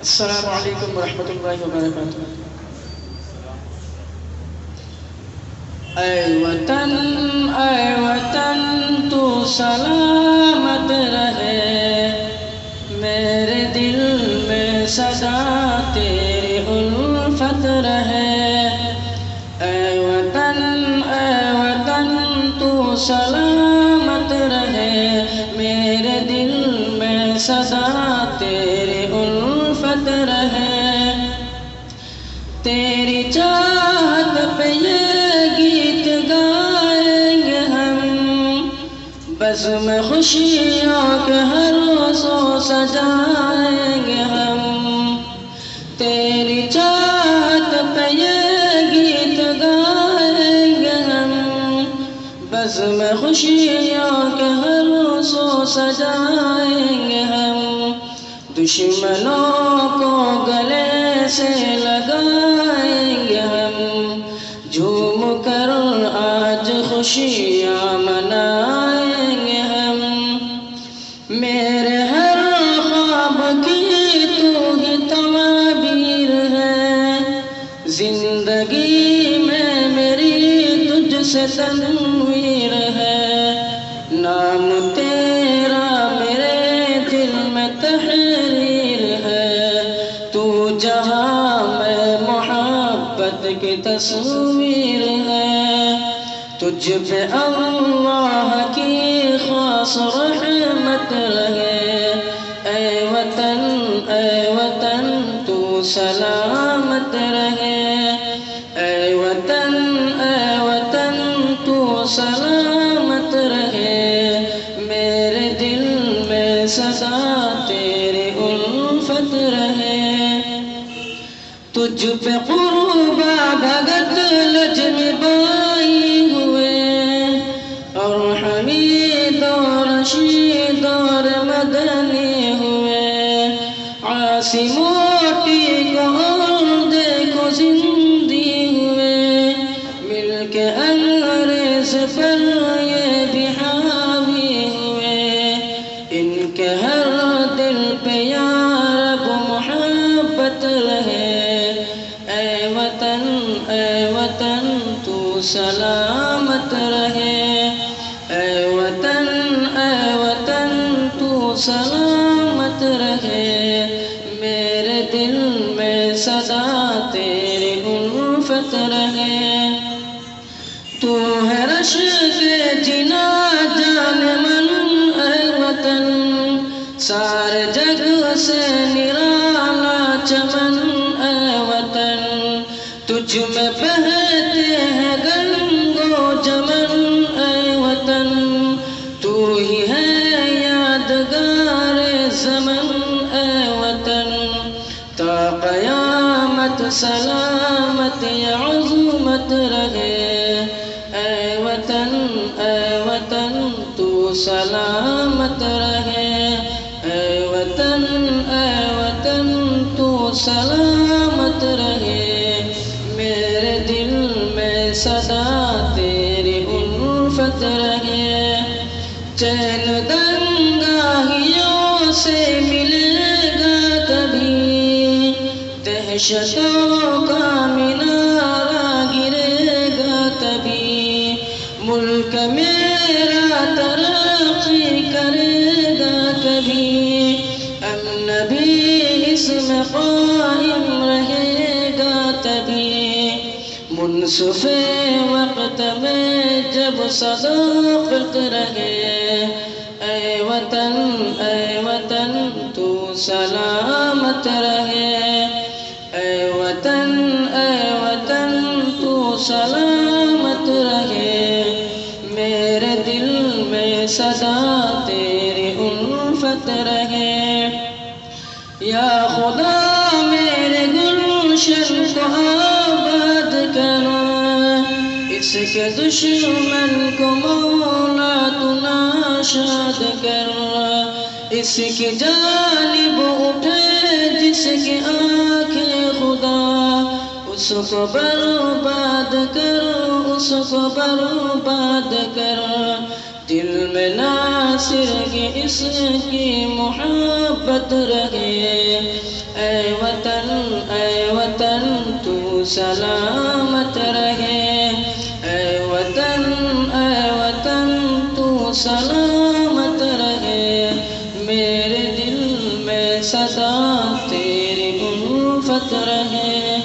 السلام علیکم ورحمۃ اللہ وبرکاتہ۔ اے وطن تو سلامت رہے، میرے دل میں سدا تیری الفت رہے۔ اے وطن تو سلامت رہے، میرے دل میں سدا تیری الفت رہے۔ تیری چاہت پہ یہ گیت گائیں گے ہم، بزم خوشیوں کے ہر روزوں سجائیں گے ہم۔ تیری چاہت پہ یہ گیت گائیں گے ہم، بزم خوشیوں کے ہر روزوں سجائیں گے ہم۔ دشمنوں کو گلے سے لگائیں گے ہم، جھوم کر آج خوشیاں منائیں گے ہم۔ میرے ہر خواب کی تو ہی تعبیر ہے، زندگی میں میری تجھ سے تنویر ہے۔ نام تیرا میرے دل میں تحریر ہے، تو جہاں میں محبت کی تصویر ہے۔ تجھ پہ اللہ کی خاص رحمت رہے، اے وطن تو سلامت رہے۔ اے وطن تو سلامت رہے، میرے دل میں سدا تیری الفت رہے۔ تجھ پہ قربا بھگت لجم بائی ہوئے، اور حمید اور رشید اور مدنی ہوئے۔ عاصم موٹی کو اور دیکھو زندی ہوئے، مل کے انگریز پر یہ بھی حاوی ہوئے۔ ان کے ہر دل پہ یا رب محبت رہے۔ اے وطن تو سلامت رہے۔ اے وطن تو سلامت رہے، میرے دل میں سدا تیری الفت رہے۔ تو ہے رشک جنا جان من، اے وطن سارے جگ سے نرالا چمن۔ اے وطن تجھ میں بہتے ہیں گنگ و جمن۔ اے وطن تو ہی ہے یادگار زمن۔ اے وطن تا قیامت سلامت عظمت رہے۔ اے وطن تو سلامت رہے۔ اے وطن تو سلامت رہے، میرے دل میں سدا تیری الفت رہے۔ چین دنگاہیوں سے ملے گا کبھی، دہشتوں کا مینارہ گرے گا کبھی۔ ملک میرا ترقی کرے گا کبھی، امن بھی اس میں قائم رہے گا تبھی۔ منصف وقت میں جب صداقت رہے، اے وطن تو سلامت رہے۔ اے وطن تو سلامت رہے، میرے دل میں سدا تیری الفت رہے۔ یا خدا میرے گلشن کو آباد کرو، اس کے دشمن کو مولا تو ناشاد کر۔ اس کی جانب اٹھے جس کی آنکھیں خدا، اس کو برباد کرو، اس کو برباد کرو۔ دل میں ناصر کی اس کی محبت رہے، اے سلامت رہے، اے وطن تو سلامت رہے، میرے دل میں سدا تیری الفت رہے۔